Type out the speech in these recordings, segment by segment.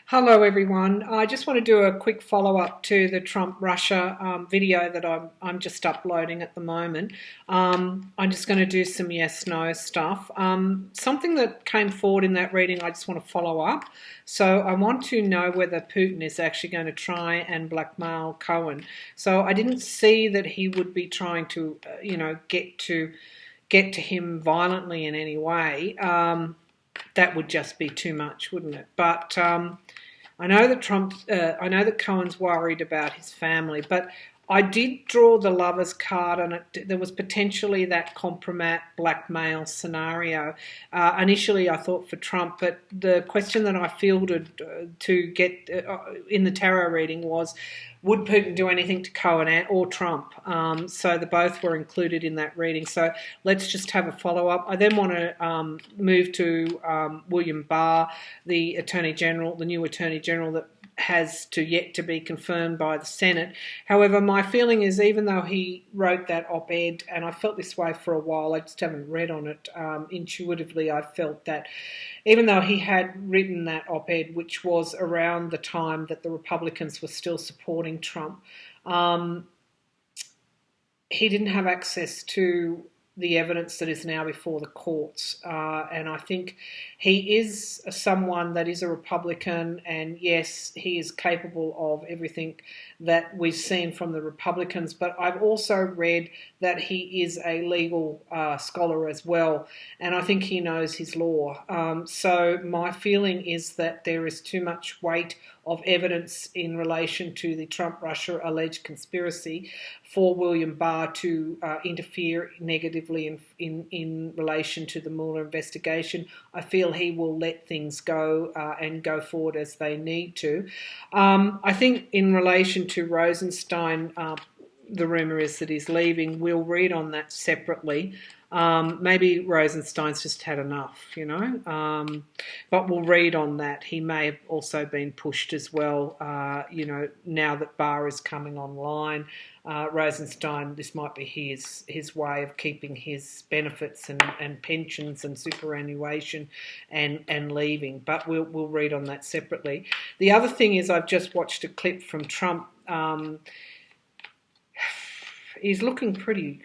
Hello, everyone. I just want to do a quick follow-up to the Trump-Russia video that I'm just uploading at the moment. I'm just going to do some yes/no stuff. Something that came forward in that reading, I just want to follow up. So I want to know whether Putin is actually going to try and blackmail Cohen. So I didn't see that he would be trying to, get to him violently in any way. That would just be too much, wouldn't it? But I know that Cohen's worried about his family, but I did draw the lovers card, and there was potentially that compromat blackmail scenario. Initially, I thought for Trump, but the question that I fielded to get in the tarot reading was, would Putin do anything to Cohen or Trump? So the both were included in that reading. So let's just have a follow-up. I then want to move to William Barr, the Attorney General, the new Attorney General that has yet to be confirmed by the Senate. However, my feeling is, even though he wrote that op-ed, and I felt this way for a while, I just haven't read on it, intuitively I felt that even though he had written that op-ed, which was around the time that the Republicans were still supporting Trump, he didn't have access to the evidence that is now before the courts. And I think he is someone that is a Republican, and yes, he is capable of everything that we've seen from the Republicans, but I've also read that he is a legal scholar as well, and I think he knows his law. So my feeling is that there is too much weight of evidence in relation to the Trump-Russia alleged conspiracy for William Barr to interfere negatively in relation to the Mueller investigation. I feel he will let things go and go forward as they need to. I think in relation to Rosenstein, the rumour is that he's leaving. We'll read on that separately. Maybe Rosenstein's just had enough, but we'll read on that. He may have also been pushed as well, now that Barr is coming online. Rosenstein, this might be his way of keeping his benefits and pensions and superannuation and leaving, but we'll read on that separately. The other thing is, I've just watched a clip from Trump. He's looking pretty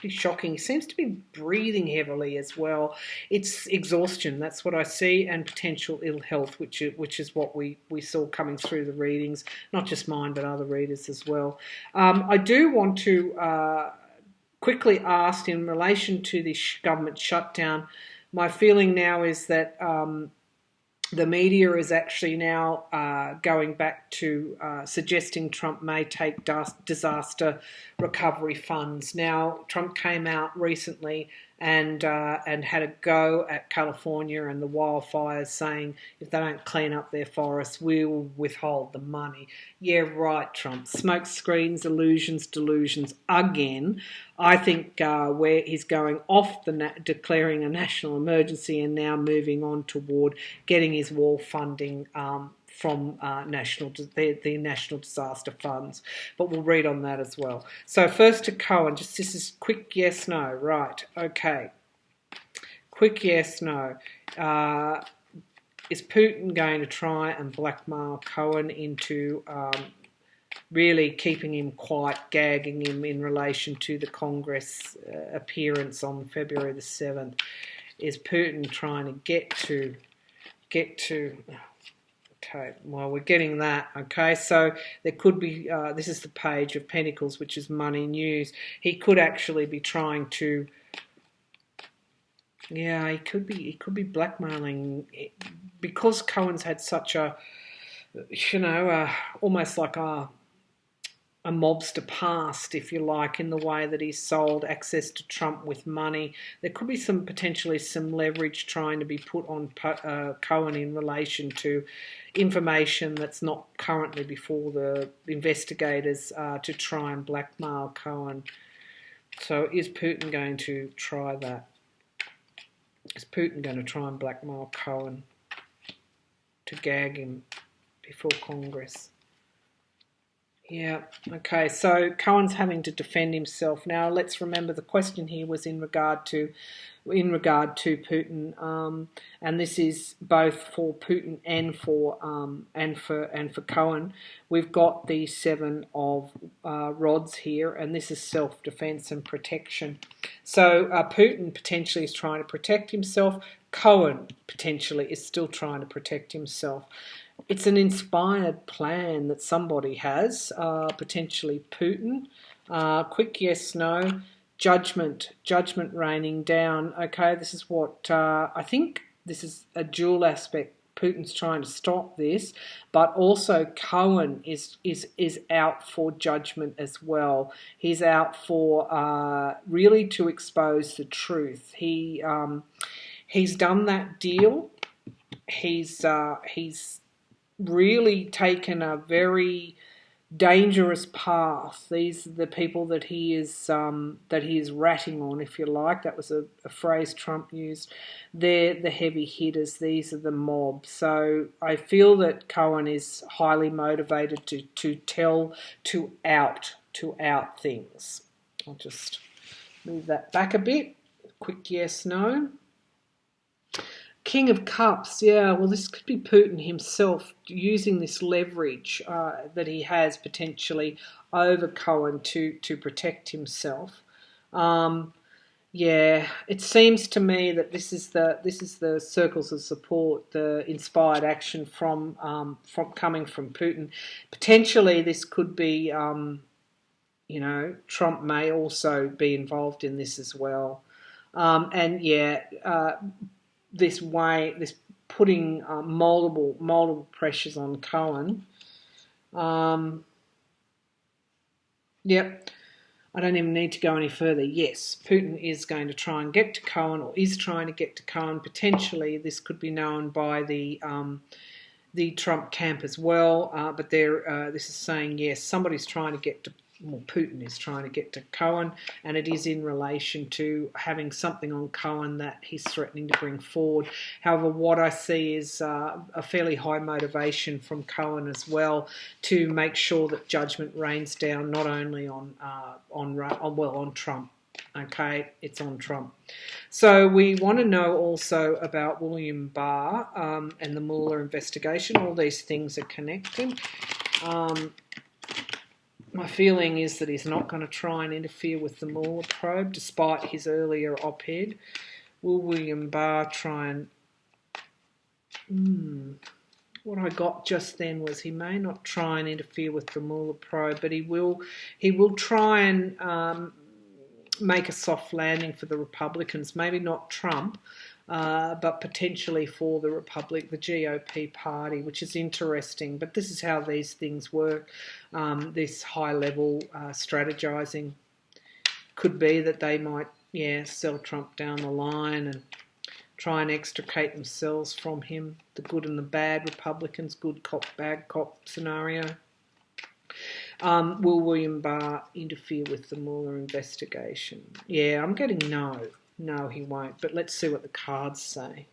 shocking. He seems to be breathing heavily as well. It's exhaustion, that's what I see, and potential ill health, which is what we saw coming through the readings, not just mine, but other readers as well. I do want to quickly ask, in relation to the government shutdown, my feeling now is that the media is actually now going back to suggesting Trump may take disaster recovery funds. Now, Trump came out recently and had a go at California and the wildfires, saying if they don't clean up their forests, we'll withhold the money. Yeah, right, Trump. Smoke screens, illusions, delusions again. I think where he's going off declaring a national emergency and now moving on toward getting his wall funding from the national disaster funds, but we'll read on that as well. So first to Cohen, this is quick yes, no, right, okay. Quick yes, no. Is Putin going to try and blackmail Cohen into really keeping him quiet, gagging him in relation to the Congress appearance on February the 7th? Is Putin trying to get to okay, well, we're getting that. Okay, so there could be, this is the page of Pentacles, which is money news. He could actually be trying to, he could be blackmailing, because Cohen's had such a, almost like a mobster past, if you like, in the way that he sold access to Trump with money. There could be potentially some leverage trying to be put on Cohen in relation to information that's not currently before the investigators to try and blackmail Cohen. So is Putin going to try that? Is Putin going to try and blackmail Cohen to gag him before Congress? Yeah. Okay. So Cohen's having to defend himself. Now let's remember the question here was in regard to Putin, and this is both for Putin and for Cohen. We've got the seven of rods here, and this is self-defense and protection. So Putin potentially is trying to protect himself. Cohen potentially is still trying to protect himself. It's an inspired plan that somebody has, potentially Putin. Quick yes, no. Judgment raining down. Okay, this is what I think. This is a dual aspect. Putin's trying to stop this, but also Cohen is out for judgment as well. He's out for really to expose the truth. He's done that deal. He's really taken a very dangerous path. These are the people that he is ratting on, if you like. That was a phrase Trump used. They're the heavy hitters. These are the mob. So I feel that Cohen is highly motivated to out things. I'll just move that back a bit. Quick yes, no. King of Cups, yeah, well, this could be Putin himself using this leverage that he has potentially over Cohen to protect himself. Yeah, it seems to me that this is the circles of support, the inspired action from coming from Putin. Potentially, this could be, Trump may also be involved in this as well, and yeah. This putting multiple pressures on Cohen. Yep. I don't even need to go any further. Yes, Putin is going to try and get to Cohen, or is trying to get to Cohen. Potentially, this could be known by the Trump camp as well. But this is saying yes, somebody's trying to get to. Well, Putin is trying to get to Cohen, and it is in relation to having something on Cohen that he's threatening to bring forward. However, what I see is a fairly high motivation from Cohen as well to make sure that judgment rains down not only on Trump. Okay, it's on Trump. So we want to know also about William Barr and the Mueller investigation. All these things are connected. My feeling is that he's not going to try and interfere with the Mueller probe, despite his earlier op-ed. Will William Barr try and... What I got just then was he may not try and interfere with the Mueller probe, but he will try and make a soft landing for the Republicans. Maybe not Trump, but potentially for the GOP party, which is interesting. But this is how these things work. This high-level strategizing could be that they might, sell Trump down the line and try and extricate themselves from him. The good and the bad Republicans, good cop, bad cop scenario. Will William Barr interfere with the Mueller investigation? Yeah, I'm getting no. No, he won't. But let's see what the cards say.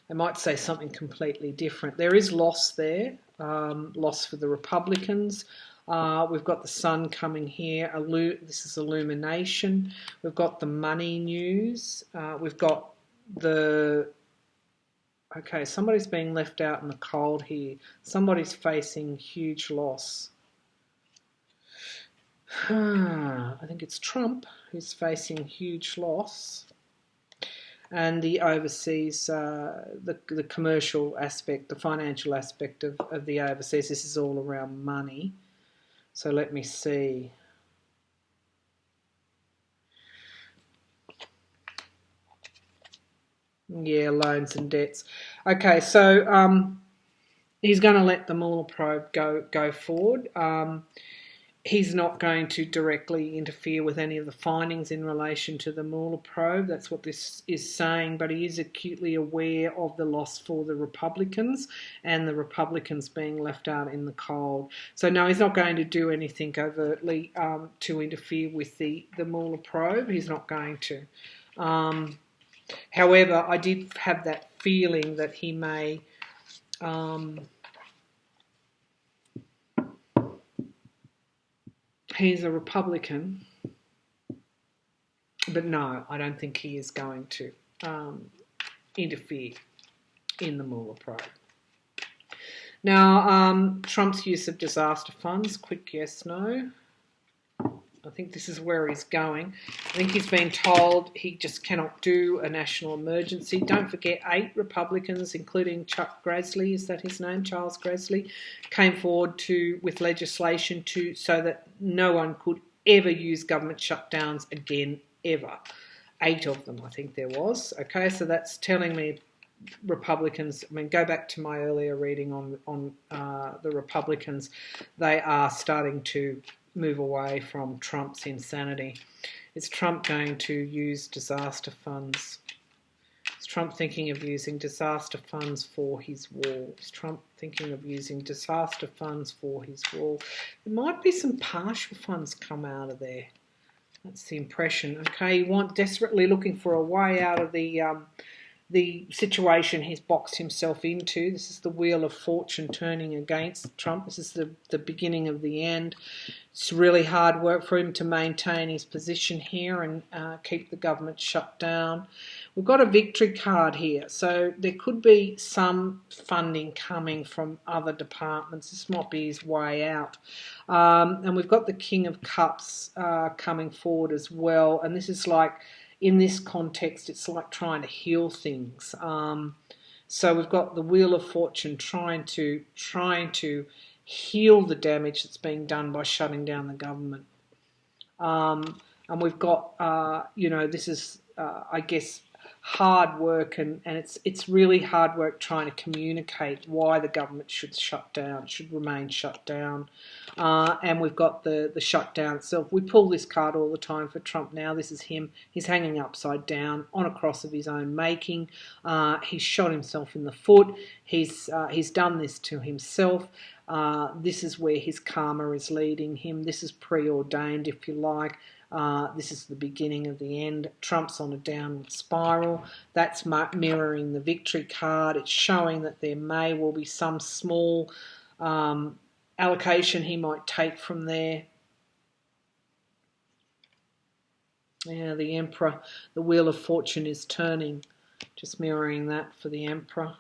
They might say something completely different. There is loss there, loss for the Republicans. We've got the sun coming here. This is illumination. We've got the money news. We've got the... Okay, somebody's being left out in the cold here. Somebody's facing huge loss. I think it's Trump who's facing huge loss, and the overseas, the commercial aspect, the financial aspect of the overseas. This is all around money. So let me see. Yeah, loans and debts. Okay, so he's going to let the Mueller probe go forward. He's not going to directly interfere with any of the findings in relation to the Mueller probe. That's what this is saying, but he is acutely aware of the loss for the Republicans and the Republicans being left out in the cold. So no, he's not going to do anything overtly to interfere with the Mueller probe. He's not going to. However, I did have that feeling that he may... He's a Republican, but no, I don't think he is going to interfere in the Mueller probe. Now, Trump's use of disaster funds, quick yes, no. I think this is where he's going. I think he's been told he just cannot do a national emergency. Don't forget, 8 Republicans, including Chuck Grassley, is that his name, Charles Grassley, came forward with legislation so that no one could ever use government shutdowns again, ever. 8 of them, I think there was. Okay, so that's telling me Republicans, I mean, go back to my earlier reading on the Republicans, they are starting to move away from Trump's insanity. Is Trump going to use disaster funds? Is Trump thinking of using disaster funds for his wall? Is Trump thinking of using disaster funds for his wall? There might be some partial funds come out of there. That's the impression. Okay, you desperately looking for a way out of the situation he's boxed himself into. This is the wheel of fortune turning against Trump. This is the beginning of the end. It's really hard work for him to maintain his position here and keep the government shut down. We've got a victory card here, so there could be some funding coming from other departments. This might be his way out. And we've got the King of Cups coming forward as well, and this is like, in this context, it's like trying to heal things. So we've got the Wheel of Fortune trying to heal the damage that's being done by shutting down the government. And we've got, this is, I guess, hard work, and it's really hard work trying to communicate why the government should remain shut down. And we've got the shutdown itself. We pull this card all the time for Trump now. This is him. He's hanging upside down on a cross of his own making. He's shot himself in the foot. He's done this to himself. This is where his karma is leading him. This is preordained, if you like. This is the beginning of the end. Trump's on a downward spiral. That's mirroring the victory card. It's showing that there may well be some small allocation he might take from there. Yeah, the Emperor, the Wheel of Fortune is turning, just mirroring that for the Emperor.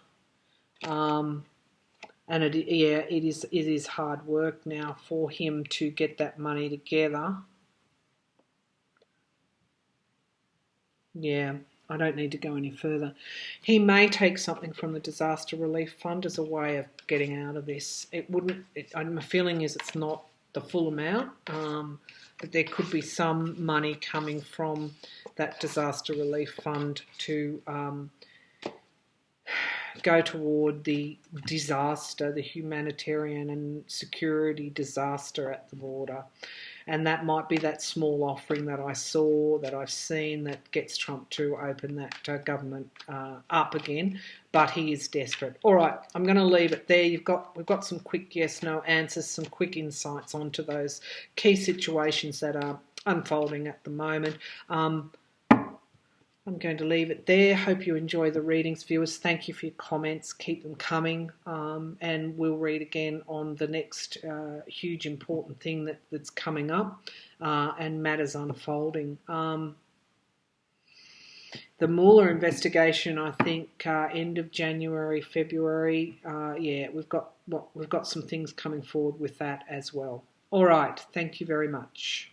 And it is hard work now for him to get that money together. Yeah, I don't need to go any further. He may take something from the Disaster Relief Fund as a way of getting out of this. My feeling is it's not the full amount, but there could be some money coming from that Disaster Relief Fund to go toward the disaster, the humanitarian and security disaster at the border. And that might be that small offering that I've seen that gets Trump to open that government up again. But he is desperate. All right, I'm going to leave it there. We've got some quick yes/no answers, some quick insights onto those key situations that are unfolding at the moment. I'm going to leave it there. Hope you enjoy the readings, viewers. Thank you for your comments. Keep them coming. And we'll read again on the next huge important thing that's coming up and matters unfolding. The Mueller investigation, I think, end of January, February. We've got some things coming forward with that as well. All right. Thank you very much.